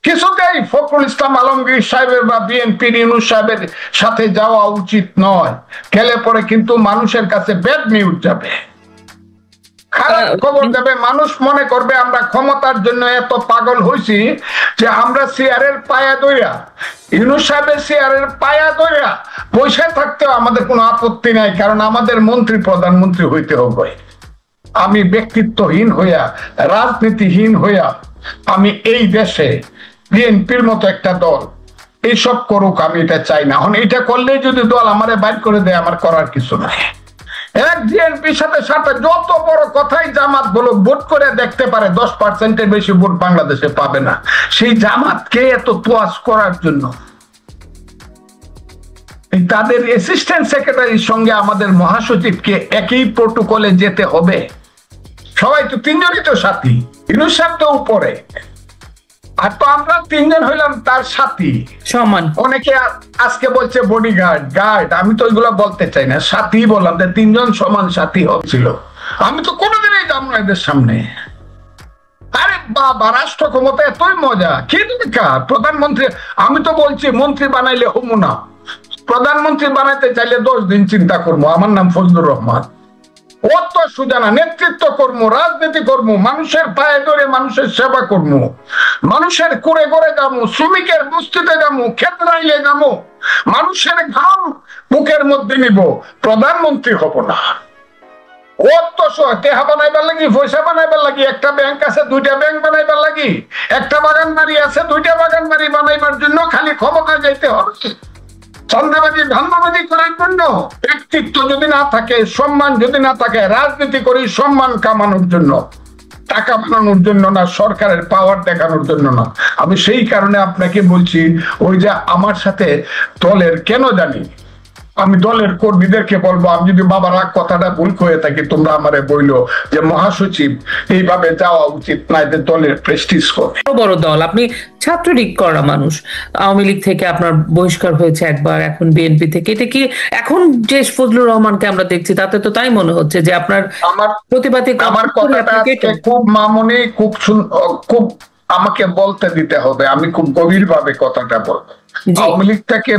কিছুতেই ফখরুল ইসলাম আলমগীর সাহেবের বা বিএনপির ইউনূস সাহেবের সাথে যাওয়া উচিত নয়। গেলে পরে কিন্তু মানুষের কাছে ব্যাড নিউজ যাবে, খারাপ খবর যাবে। মানুষ মনে করবে আমরা ক্ষমতার জন্য এত পাগল হয়েছি যে আমরা চেয়ারের পায়া দইরা, ইউনূস সাহেবের চেয়ারের পায়া দইরা বসে থাকতেও আমাদের কোনো আপত্তি নাই, কারণ আমাদের মন্ত্রী প্রধানমন্ত্রী হইতে হবে। আমি ব্যক্তিত্বহীন হইয়া, রাজনীতিহীন হইয়া আমি এই দেশে বিএনপির মতো একটা দল এইসব করুক, আমি এটা চাই না। এখন এটা করলেই যদি দল আমারে বাইর করে দেয়, আমার করার কিছু নাই। এক বিএনপির সাথে সাথে যত বড় কথাই জামাত বলো, ভোট করে দেখতে পারে 10%-এর বেশি ভোট বাংলাদেশে পাবে না। সেই জামাতকে এত তোয়াজ করার জন্য তাদের অ্যাসিস্ট্যান্ট সেক্রেটারির সঙ্গে আমাদের মহাসচিবকে একই প্রোটোকলে যেতে হবে। সবাই তো তিনজনই তো সাথী, ইউনূস সাহেব তো উপরে, আর তো আমরা তিনজন হইলাম তার সাথী সমান। অনেকে আজকে বলছে বডিগার্ড গার্ড, আমি তো ওইগুলো বলতে চাই না, সাথী বললাম, তিনজন সমান সাথী হচ্ছিল। আমি তো কোনোদিনই যাব না এদের সামনে। আরে বাবা, রাষ্ট্র ক্ষমতা এতই মজা, কি দরকার প্রধানমন্ত্রী? আমি তো বলছি মন্ত্রী বানাইলে হমু না, প্রধানমন্ত্রী বানাইতে চাইলে 10 দিন চিন্তা করবো। আমার নাম ফজলুর রহমান, অত সুজানা নেতৃত্ব কর্ম, রাজনীতি কর্ম, মানুষের পায়ে ধরে মানুষের সেবা কর্ম, মানুষের কুড়ে করে যাবো, শ্রমিকের বস্তিতে যাবো, ক্ষেত্রাইলে যাবো, মানুষের ঘাম বুকের মধ্যে নিব। প্রধানমন্ত্রী হব না। অত টেহা বানাইবার লাগি, পয়সা বানাইবার লাগি, একটা ব্যাংক আছে 2টা ব্যাংক বানাইবার লাগি, একটা বাগান বাড়ি আছে 2টা বাগান বাড়ি বানাইবার জন্য খালি ক্ষমতা যাইতে হবে। চন্দ্রবাদী ধান্দাবাদী করার জন্য ব্যক্তিত্ব যদি না থাকে, সম্মান যদি না থাকে, রাজনীতি করি সম্মান কামানোর জন্য, টাকা বানানোর জন্য না, সরকারের পাওয়ার দেখানোর জন্য না। আমি সেই কারণে আপনাকে বলছি, ওই যে আমার সাথে দলের কেন জানি, আমি দলের কর্মীদেরকে বলবো, আমি যদি বাবার কথাটা ভুল হয়ে থাকি তোমরা আমারে বইলো যে মহাসচিব এইভাবে যাওয়া উচিত না, এদের দলের প্রেস্টিজ কমে। বড় দল, আপনি ছাত্রলীগ করা মানুষ, আওয়ামী লীগ থেকে আপনার বহিষ্কার হয়েছে একবার, এখন বিএনপি থেকে। এটা কি এখন যে ফজলুর রহমানকে আমরা দেখছি তাতে তো তাই মনে হচ্ছে যে আপনার প্রতিবাদী? আমার কথাটা খুব মামুনি, খুব আমাকে বলতে দিতে হবে, আমি খুব গভীর ভাবে কথাটা বলবো। আওয়ামী লীগ থেকে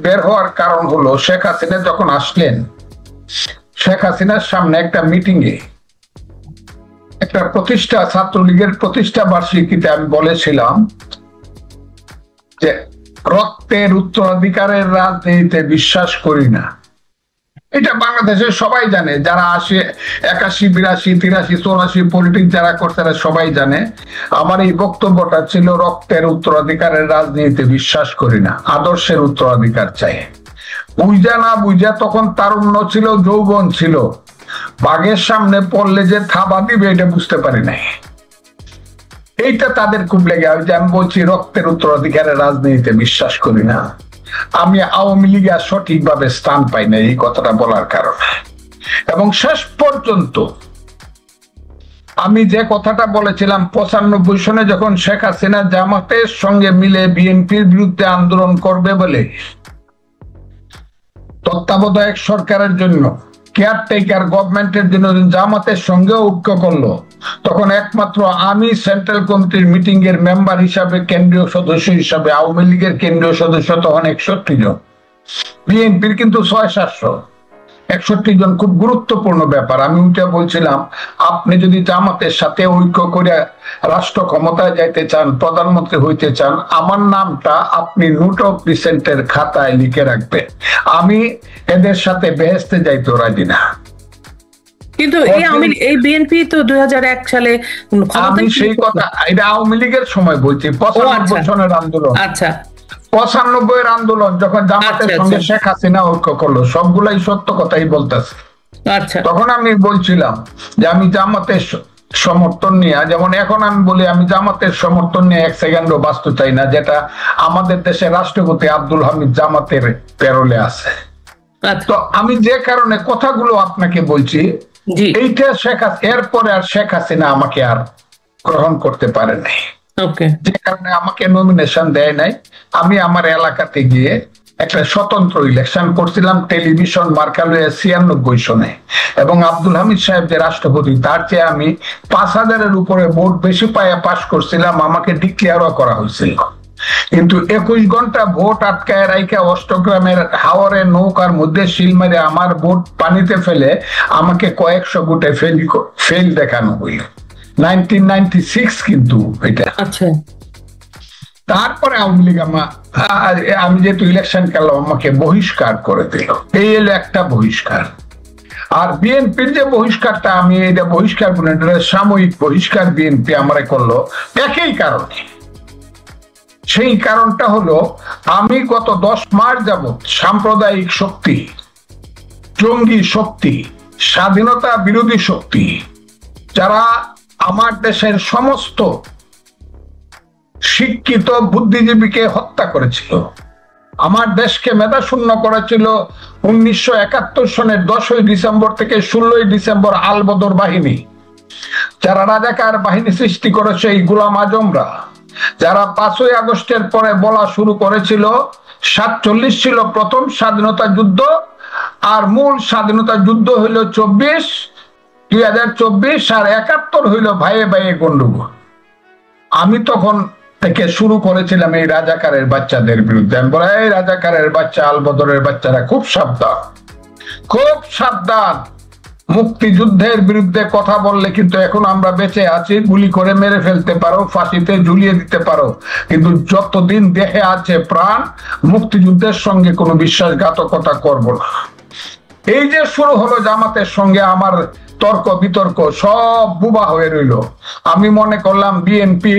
বের হওয়ার কারণ হলো শেখ হাসিনা যখন আসলেন, শেখ হাসিনার সামনে একটা মিটিং এ একটা প্রতিষ্ঠা, ছাত্রলীগের প্রতিষ্ঠা বার্ষিকীতে আমি বলেছিলাম যে রক্তের উত্তরাধিকারের রাজনীতিতে বিশ্বাস করি না। এটা বাংলাদেশের সবাই জানে, যারা 81, 82, 83, 84 পলিটিক্স যারা করছে তারা সবাই জানে। আমার এই বক্তব্যটা ছিল রক্তের উত্তরাধিকারের রাজনীতিতে বিশ্বাস করি না, আদর্শের উত্তরাধিকার চাই। বুঝা না বুঝা, তখন তারুণ্য ছিল, যৌবন ছিল, বাঘের সামনে পড়লে যে থাবা দিবে এটা বুঝতে পারি নাই। এইটা তাদের খুব লেগে, আমি বলছি রক্তের উত্তরাধিকারের রাজনীতিতে বিশ্বাস করি না। আমি আওয়ামী লীগে সঠিকভাবে স্থান পাই না এই কথাটা বলার কারণে। এবং শেষ পর্যন্ত আমি যে কথাটা বলেছিলাম 95 সনে যখন শেখ হাসিনা জামাতের সঙ্গে মিলে বিএনপির বিরুদ্ধে আন্দোলন করবে বলে তত্ত্বাবধায়ক সরকারের জন্য, কেয়ারটেকার গভর্নমেন্টের জন্য জামাতের সঙ্গে ঐক্য করলো, তখন একমাত্র আমি সেন্ট্রাল কমিটির মিটিং এর মেম্বার হিসাবে, কেন্দ্রীয় সদস্য হিসাবে, আওয়ামী লীগের কেন্দ্রীয় সদস্য তখন 61 জন, বিএনপির কিন্তু 600-700, 61 জন। খুব গুরুত্বপূর্ণ ব্যাপার। আমি ওইটা বলছিলাম, আপনি যদি জামাতের সাথে ঐক্য করে রাষ্ট্র ক্ষমতায় যাইতে চান, প্রধানমন্ত্রী হইতে চান, আমার নামটা আপনি নোট অফ ডিসেন্টের খাতায় লিখে রাখবেন। আমি এদের সাথে বেহেস্তে যাইতে রাজি না। কিন্তু এই বিএনপি তো 2001 সালে, আমি সেই কথা, এটা আওয়ামী লীগের সময় বলছি, 95 সনের আন্দোলন। আচ্ছা, 95 আন্দোলন যখন জামাতের সঙ্গে শেখ হাসিনা ঐক্য করলো, সবগুলাই সত্য কথাই বলতেছে। তখন আমি বলছিলাম যে আমি জামাতের সমর্থন নিয়ে, যেমন এখন আমি বলি আমি জামাতের সমর্থন নিয়ে 1 সেকেন্ডও বাঁচতে চাই না, যেটা আমাদের দেশের রাষ্ট্রপতি আব্দুল হামিদ জামাতের প্যারোলে আছে। তো আমি যে কারণে কথাগুলো আপনাকে বলছি, এইটা এরপরে আর শেখ হাসিনা আমাকে আর গ্রহণ করতে পারে নাই, যে কারণে আমাকে নমিনেশন দেয় নাই। আমি আমার এলাকাতে গিয়ে একটা স্বতন্ত্র ইলেকশন করছিলাম টেলিভিশন মার্কালো 96 সনে, এবং আব্দুল হামিদ সাহেব যে রাষ্ট্রপতি তার চেয়ে আমি 5000-এর উপরে ভোট বেশি পাইয়া পাশ করছিলাম, আমাকে ডিক্লেয়ারও করা হয়েছিল। কিন্তু 21 ঘন্টা ভোট আটকায় রাইখা অষ্টগ্রামের হাওরে নৌকার মধ্যে শিল মেরে আমার ভোট পানিতে ফেলে আমাকে কয়েকশো ভোটে ফেল দেখানো হইল। 1996 কিন্তু এটা। আচ্ছা, তারপরে আওয়ামী লীগ আমি যেহেতু ইলেকশন খেলাম আমাকে বহিষ্কার করে দিল। এই এলো একটা বহিষ্কার। আর বিএনপির যে বহিষ্কারটা, আমি এটা বহিষ্কার বলে সাময়িক বহিষ্কার বিএনপি আমারে করলো একই কারণে। সেই কারণটা হলো আমি গত 10 মাস যাবৎ সাম্প্রদায়িক শক্তি, জঙ্গি শক্তি, স্বাধীনতা বিরোধী শক্তি, যারা আমার দেশের সমস্ত শিক্ষিত বুদ্ধিজীবীকে হত্যা করেছিল, আমার দেশকে মেধাশূন্য করেছিল 1971 সনের 10ই ডিসেম্বর থেকে 16ই ডিসেম্বর আলবদর বাহিনী, যারা রাজাকার বাহিনী সৃষ্টি করেছে এই গোলাম আজমরা, যারা 5ই আগস্টের পরে বলা শুরু করেছিল 47 ছিল প্রথম স্বাধীনতা যুদ্ধ, আর মূল স্বাধীনতা যুদ্ধ হইল 2024 আর 71 হইল ভাইয়ে ভাইয়ে গন্ডগোল। আমি তখন থেকে শুরু করেছিলাম এই রাজাকারের বাচ্চাদের বিরুদ্ধে। আমি বলে, এই রাজাকারের বাচ্চা, আলবদরের বাচ্চারা খুব সাবধান, খুব সাবধান। মুক্তিযুদ্ধের বিরুদ্ধে কথা বললে কিন্তু এখন আমরা বেঁচে আছি, গুলি করে মেরে ফেলতে পারো, ফাঁসিতে ঝুলিয়ে দিতে পারো, কিন্তু যতদিন দেহে আছে প্রাণ মুক্তিযুদ্ধের সঙ্গে কোনো বিশ্বাসঘাতকতা করব না। এই যে শুরু হলো জামাতের সঙ্গে আমার তর্ক বিতর্ক, সব বুবা হয়ে রইল। আমি মনে করলাম বিএনপি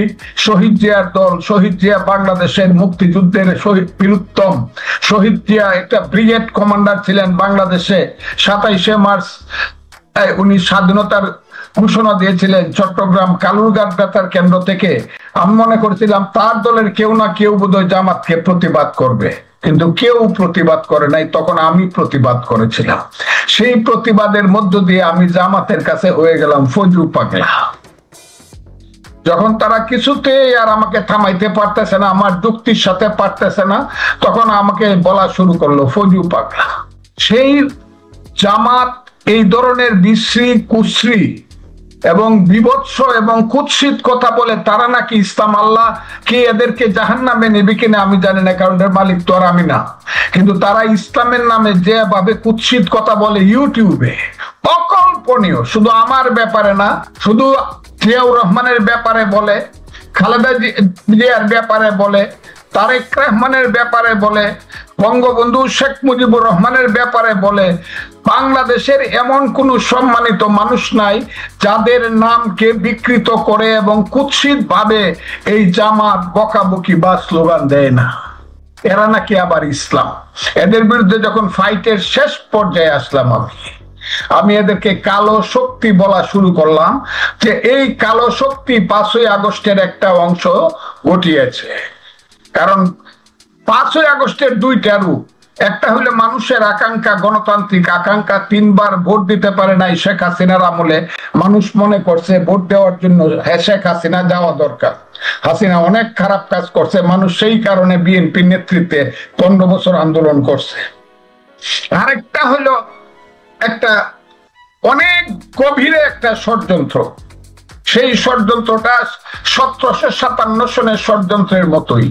শহীদ জিয়ার দল, শহীদ জিয়া বাংলাদেশের মুক্তিযুদ্ধের শহীদ বীরুত্তম, শহীদ জিয়া একটা ব্রিগেড কমান্ডার ছিলেন বাংলাদেশে। 27শে মার্চ উনি স্বাধীনতার ঘোষণা দিয়েছিলেন চট্টগ্রাম কালুরঘাট বেতার কেন্দ্র থেকে। আমি মনে করছিলাম তার দলের কেউ না কেউ বোধহয় জামাতকে প্রতিবাদ করবে, কিন্তু কেউ প্রতিবাদ করে নাই। তখন আমি প্রতিবাদ করেছিলাম। সেই প্রতিবাদের মধ্য দিয়ে আমি জামাতের কাছে হয়ে গেলাম ফজলু পাগলা। যখন তারা কিছুতেই আর আমাকে থামাইতে পারতেছে না, আমার যুক্তির সাথে পারতেছে না, তখন আমাকে বলা শুরু করলো ফজলু পাগলা। সেই জামাত এই ধরনের বিশ্রী কুশ্রী এবং বিভৎস এবং কুৎসিত কথা বলে, তারা নাকি ইসলাম আল্লাহ কে এদেরকে জাহান্নামে নেবে কিনা আমি জানি না, কারণ এর মালিক তো আর আমি না, কিন্তু তারা ইসলামের নামে যেভাবে কুৎসিত কথা বলে ইউটিউবে, অকল্পনীয়। শুধু আমার ব্যাপারে না, শুধু জিয়াউর রহমানের ব্যাপারে বলে, খালেদা জিয়ার ব্যাপারে বলে, তারেক রহমানের ব্যাপারে বলে, বঙ্গবন্ধু শেখ মুজিবুর রহমানের ব্যাপারে বলে। বাংলাদেশের এমন কোন সম্মানিত মানুষ নাই যাদের নামকে বিকৃত করে এবং কুৎসিত ভাবে এই জামাত বকাবকি বা স্লোগান দেয় না। এরা নাকি আবার ইসলাম। এদের বিরুদ্ধে যখন ফাইটের শেষ পর্যায়ে আসলাম আমি এদেরকে কালো শক্তি বলা শুরু করলাম, যে এই কালো শক্তি 5ই আগস্টের একটা অংশ ঘটিয়েছে। কারণ 5ই আগস্টের দুইটা রূপ, একটা হলো মানুষের আকাঙ্ক্ষা, গণতান্ত্রিক আকাঙ্ক্ষা। 3 বার ভোট দিতে পারে নাই শেখ হাসিনার আমলে, মানুষ মনে করছে ভোট দেওয়ার জন্য শেখ হাসিনা যাওয়া দরকার। হাসিনা অনেক খারাপ কাজ করছে, মানুষ সেই কারণে বিএনপির নেতৃত্বে 15 বছর আন্দোলন করছে। আরেকটা হলো একটা অনেক গভীরে একটা ষড়যন্ত্র, সেই ষড়যন্ত্রটা 1757 সনের ষড়যন্ত্রের মতোই।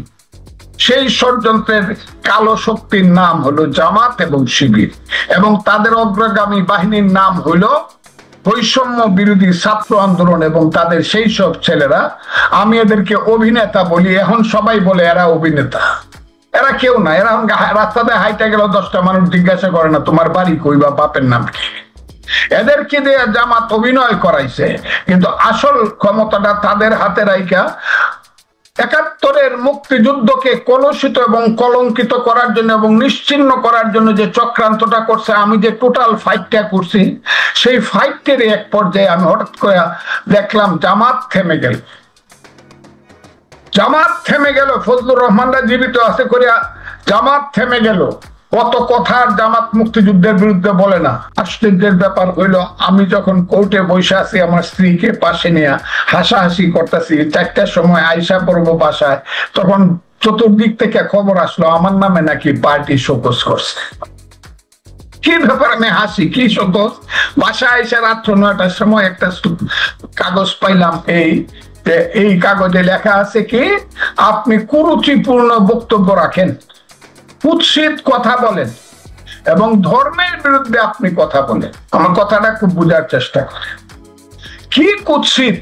সেই ষড়যন্ত্রের কালো শক্তির নাম হলো জামাত এবং শিবির, এবং তাদের অগ্রগামী বাহিনীর নাম হলো বৈষম্য বিরোধী ছাত্র আন্দোলন এবং তাদের সেই সব ছেলেরা। আমি এদেরকে অভিনেতা বলি, এখন সবাই বলে এরা অভিনেতা। এরা কেউ না, এরা রাস্তাতে হাইটে গেল 10টা মানুষ জিজ্ঞাসা করে না তোমার বাড়ি কই বা বাপের নাম কি। এদেরকে দিয়ে জামাত অভিনয় করাইছে, কিন্তু আসল ক্ষমতাটা তাদের হাতে রাইখা 71-এর মুক্তিযুদ্ধকে কলুষিত এবং কলঙ্কিত করার জন্য এবং নিশ্চিহ্ন করার জন্য যে চক্রান্তটা করছে, আমি যে টোটাল ফাইটটা করছি, সেই ফাইটের এক পর্যায়ে আমি হঠাৎ করে দেখলাম জামাত থেমে গেল। জামাত থেমে গেল, ফজলুর রহমানরা জীবিত আছে করিয়া জামাত থেমে গেল। কত কথার জামাত মুক্তিযুদ্ধের বিরুদ্ধে বলে না। আশ্চর্যের ব্যাপার হইল, আমি যখন কোর্টে বসে আছি আমার স্ত্রীকে পাশে নিয়ে হাসাহাসি করতেছি, 4টার সময় আইসা পড়বো বাসায়, তখন চতুর্দিক থেকে খবর আসলো আমার নামে নাকি পার্টি শোকজ করছে। কি ব্যাপার? আমি হাসি, কি শোকজ? বাসায় এসে রাত্র 9টার সময় একটা কাগজ পাইলাম, এই কাগজে লেখা আছে কি, আপনি কুরুচিপূর্ণ বক্তব্য রাখেন, কুৎসিত কথা বলেন এবং ধর্মের বিরুদ্ধে আপনি কথা বলেন। আমার কথাটা খুব বোঝার চেষ্টা করেন। কি কুৎসিত,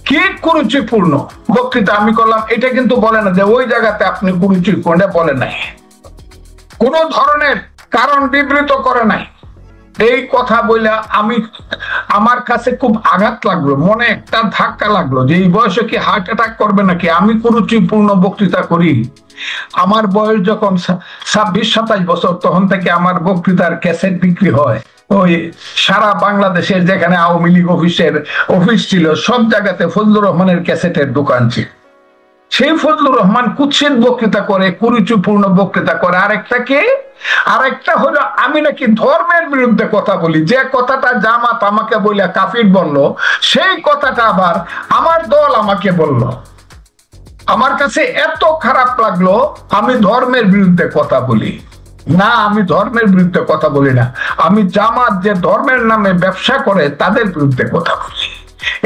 কি কুরুচিপূর্ণ বক্তৃতা আমি করলাম, এটা কিন্তু বলে না যে ওই জায়গাতে আপনি কুরুচিপূর্ণ বলে নাই, কোন ধরনের কারণ বিবৃত করে নাই। এই কথা বলে আমার কাছে খুব আঘাত লাগলো, মনে একটা ধাক্কা লাগলো যে এই বয়সে কি হার্ট অ্যাটাক করবে নাকি? আমি কুরুচিপূর্ণ বক্তৃতা করি। আমার বয়স যখন 26-27 বছর, তখন থেকে আমার বক্তৃতার ক্যাসেট বিক্রি হয়। ওই সারা বাংলাদেশের যেখানে আওয়ামী লীগ অফিস ছিল, সব জায়গাতে ফজলুর রহমানের ক্যাসেটের দোকান ছিল। সেই ফজলুর রহমান কুৎসিত বক্তৃতা করে, কুরুচিপূর্ণ বক্তৃতা করে। আরেকটা হলো আমি নাকি ধর্মের বিরুদ্ধে কথা বলি। যে কথাটা জামাত আমাকে বলে কাফির বললো, সেই কথাটা আবার আমার দল আমাকে বলল। আমার কাছে এত খারাপ লাগলো, আমি ধর্মের বিরুদ্ধে কথা বলি না, আমি ধর্মের বিরুদ্ধে কথা বলি না, আমি জামাত যে ধর্মের নামে ব্যবসা করে তাদের বিরুদ্ধে কথা বলি।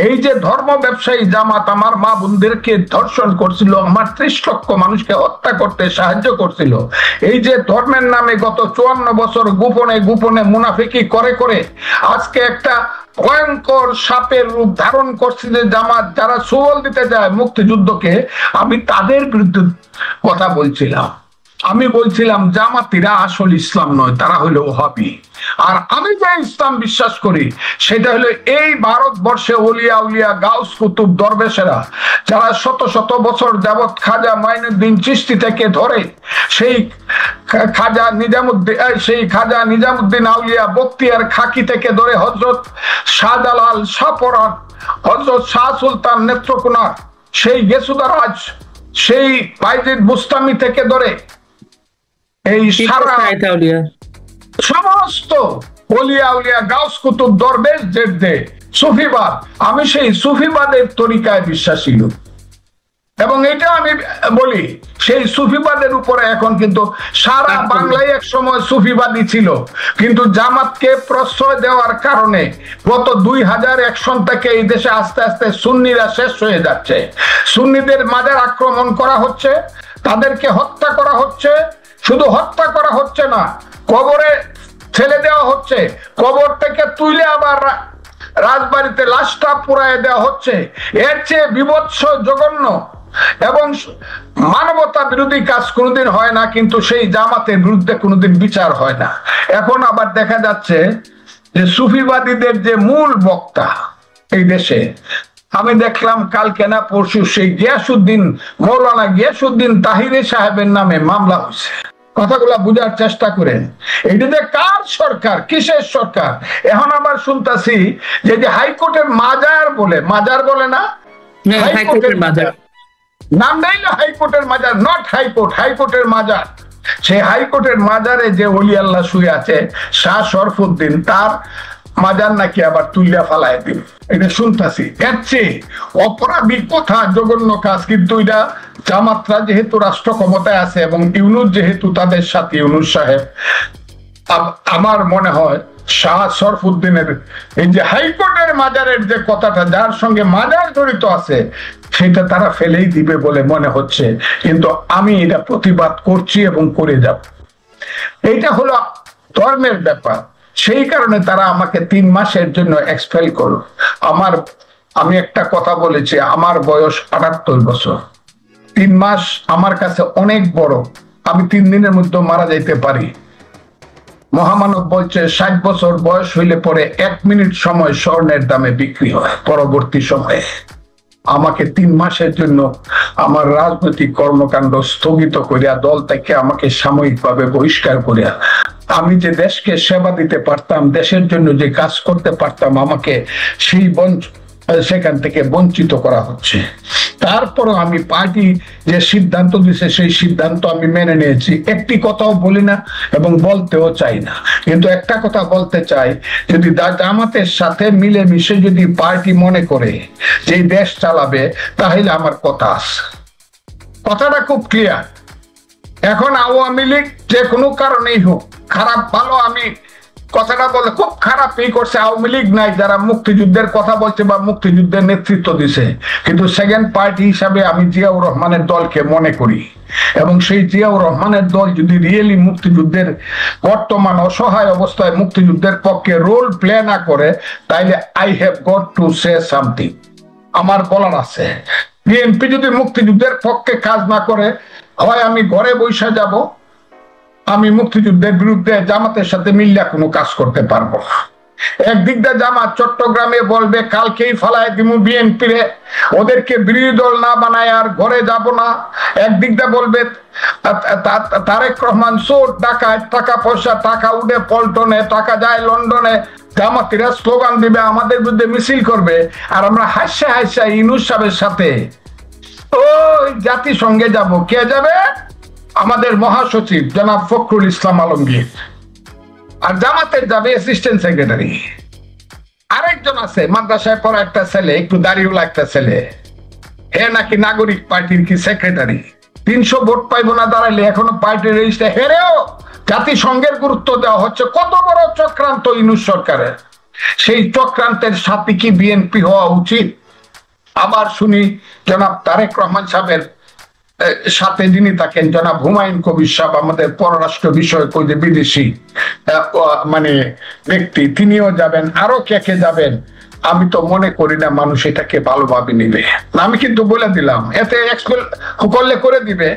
এই যে ধর্ম ব্যবসায়ী জামাত আমার মা বোনদেরকে ধর্ষণ করছিল, আমার 30 লক্ষ মানুষকে হত্যা করতে সাহায্য করছিল, এই যে ধর্মের নামে গত 54 বছর গোপনে গোপনে মুনাফিকি করে আজকে একটা ভয়ঙ্কর সাপের রূপ ধারণ করছে যে জামাত, যারা সুবল দিতে যায় মুক্তিযুদ্ধকে, আমি তাদের বিরুদ্ধে কথা বলছিলাম। আমি বলছিলাম জামাতিরা আসল ইসলাম নয়, তারা হলো ওহাবি। আর আমি যে ইসলাম বিশ্বাস করি সেটা হলো এই ভারতবর্ষে ওলিয়া উলিয়া গাউস কুতুব দরবেশেরা, যারা শত শত বছর যাবৎ খাজা মাইনুদ্দিন চিশতি থেকে ধরে সেই খাজা নিজামুদ্দিন আউলিয়া বখতিয়ার খাকি থেকে ধরে হযরত শাহজালাল শাহপরান, হযরত শাহ সুলতান নেত্রকোনা, সেই গেসুদারাজ, সেই বাইজিদ বুস্তামি থেকে ধরে এই সারা সমস্ত ওলিয়া উলিয়া গাউস কুতুব দরবেশ জেদ্দে সুফিবাদ, আমি সেই সুফিবাদের তরিকায় বিশ্বাসী লোক। এবং এটা আমি বলি, সেই সুফিবাদের উপরে এখন কিন্তু সারা বাংলায় এক সময় সুফিবাদী ছিল, কিন্তু জামাতকে প্রশ্রয় দেওয়ার কারণে গত 2001 সন থেকে এই দেশে আস্তে আস্তে সুন্নিরা শেষ হয়ে যাচ্ছে। সুন্নিদের মাজার আক্রমণ করা হচ্ছে, তাদেরকে হত্যা করা হচ্ছে। শুধু হত্যা করা হচ্ছে না, কবরে ছেলে দেওয়া হচ্ছে, কবর থেকে তুলে আবার রাজবাড়িতে লাশটা পুড়ায় দেওয়া হচ্ছে। এর চেয়ে বিভৎস, জঘন্য এবং মানবতা বিরোধী কাজ কোনোদিন হয় না, কিন্তু সেই জামাতের বিরুদ্ধে কোনোদিন বিচার হয় না। এখন আবার দেখা যাচ্ছে যে সুফিবাদীদের যে মূল বক্তা এই দেশে, আমি দেখলাম কালকে না পরশু সেই মৌলানা গিয়াসউদ্দিন তাহিরি সাহেবের নামে মামলা হয়েছে। কথাগুলা বুঝার চেষ্টা করেন, এটিতে কার সরকার, কিসের সরকার? এখন আবার শুনতাছি যে হাইকোর্টের মাজার বলে না, হাইকোর্টের মাজার নাম নেই না, হাইকোর্টের মাজার, নট হাইকোর্ট, হাইকোর্টের মাজার। সেই হাইকোর্টের মাজারে যে ওলি আল্লাহ শুয়ে আছে শাহ শরফুদ্দিন, তার মাজার নাকি আবার তুলিয়া ফালায় দিন। এটা শুনতাছি। এর চেয়ে অপরাধী কথা, জঘন্য কাজ। কিন্তু এটা জামাতরা যেহেতু রাষ্ট্র ক্ষমতায় আছে এবং ইউনূস যেহেতু তাদের সাথে, ইউনূস সাহেব, আমার মনে হয় শাহ শরফুদ্দিনের এই যে হাইকোর্টের মাজারের যে কথাটা, যার সঙ্গে মাজার জড়িত আছে, সেটা তারা ফেলেই দিবে বলে মনে হচ্ছে। কিন্তু আমি এটা প্রতিবাদ করছি এবং করে যাব। এইটা হলো ধর্মের ব্যাপার। সেই কারণে তারা আমাকে 3 মাসের জন্য এক্সপেল করলো। আমি একটা কথা বলেছি, আমার বয়স 78 বছর। 3 মাস আমার কাছে অনেক বড়। আমি 3 দিনের মধ্যে মারা যাইতে পারি। মহামানব বলছে 60 বছর বয়স হইলে পরে 1 মিনিট সময় স্বর্ণের দামে বিক্রি হয়। পরবর্তী সময়ে আমাকে 3 মাসের জন্য আমার রাজনৈতিক কর্মকাণ্ড স্থগিত করিয়া, দল থেকে আমাকে সাময়িকভাবে বহিষ্কার করিয়া, আমি যে দেশকে সেবা দিতে পারতাম, দেশের জন্য যে কাজ করতে পারতাম, আমাকে সেখান থেকে বঞ্চিত করা হচ্ছে। তারপরও আমি পার্টি যে সিদ্ধান্ত দিছে সেই সিদ্ধান্ত আমি মেনে নিয়েছি। একটি কথাও বলি না এবং বলতেও চাই না। কিন্তু একটা কথা বলতে চাই, যদি জামাতের সাথে মিলেমিশে যদি পার্টি মনে করে যে দেশ চালাবে, তাহলে আমার কথা আছে। কথাটা খুব ক্লিয়ার। এখন আওয়ামী লীগ যে কোনো কারণেই হোক, খারাপ ভালো, আমি কথাটা বলে খুব খারাপই করছে আওয়ামী লীগ নাই যারা মুক্তিযুদ্ধের কথা বলছে বা মুক্তিযুদ্ধের নেতৃত্ব দিছে, কিন্তু সেকেন্ড পার্টি হিসাবে আমি জিয়াউর রহমানের দলকে মনে করি, এবং সেই জিয়াউর রহমানের দল যদি রিয়েলি মুক্তিযুদ্ধের বর্তমান অসহায় অবস্থায় মুক্তিযুদ্ধের পক্ষে রোল প্লে না করে, তাইলে I have got to say something, আমার বলার আছে। বিএনপি যদি মুক্তিযুদ্ধের পক্ষে কাজ না করে, হয় আমি ঘরে বসে যাব, আমি মুক্তিযুদ্ধের বিরুদ্ধে জামাতের সাথে মিল্লা কোনো কাজ করতে পারবো। একদিক দিয়ে জামাত চট্টগ্রামে বলবে কালকেই ফালায় দিমু বিএনপি রে, ওদেরকে বিরোধী দল না বানায় আর ঘরে যাব না। একদিক দিয়ে বলবে তারেক রহমান চোর ডাকায়, টাকা পয়সা, টাকা উঠে পল্টনে, টাকা যায় লন্ডনে, জামাতিরা স্লোগান দিবে, আমাদের বিরুদ্ধে মিছিল করবে, আর আমরা হাসা হাসা ইউনূস সাহেবের সাথে ওই জাতিসংঘে যাব। কে যাবে? আমাদের মহাসচিব জনাব ফখরুল ইসলাম আলমগীর, আর জামাতের যাবে অ্যাসিস্ট্যান্ট সেক্রেটারি। আরেকজন আছে মাদ্রাসায় পড়া একটা ছেলে, একটু দাড়িওয়ালা একটা ছেলে, হে নাকি নাগরিক পার্টির কি সেক্রেটারি। 300 ভোট পাইব না দাঁড়াইলে, এখনো পার্টির রেজিস্টার, হেরেও জাতিসংঘের গুরুত্ব দেওয়া হচ্ছে। কত বড় চক্রান্ত ইউনূস সরকারের। সেই চক্রান্তের সাথে কি বিএনপি হওয়া উচিত? আবার শুনি জনাব তারেক রহমান সাহেবের সাথে যিনি থাকেন জনাব হুমায়ুন কবির সাহেব, আমাদের পররাষ্ট্র বিষয়ক ওই যে বিদেশি মানে ব্যক্তি, তিনিও যাবেন, আরো কে কে যাবেন। আমি তো মনে করি না মানুষ এটাকে ভালোভাবে নিবে। আমি কিন্তু বলে দিলাম, এতে করলে করে দিবে,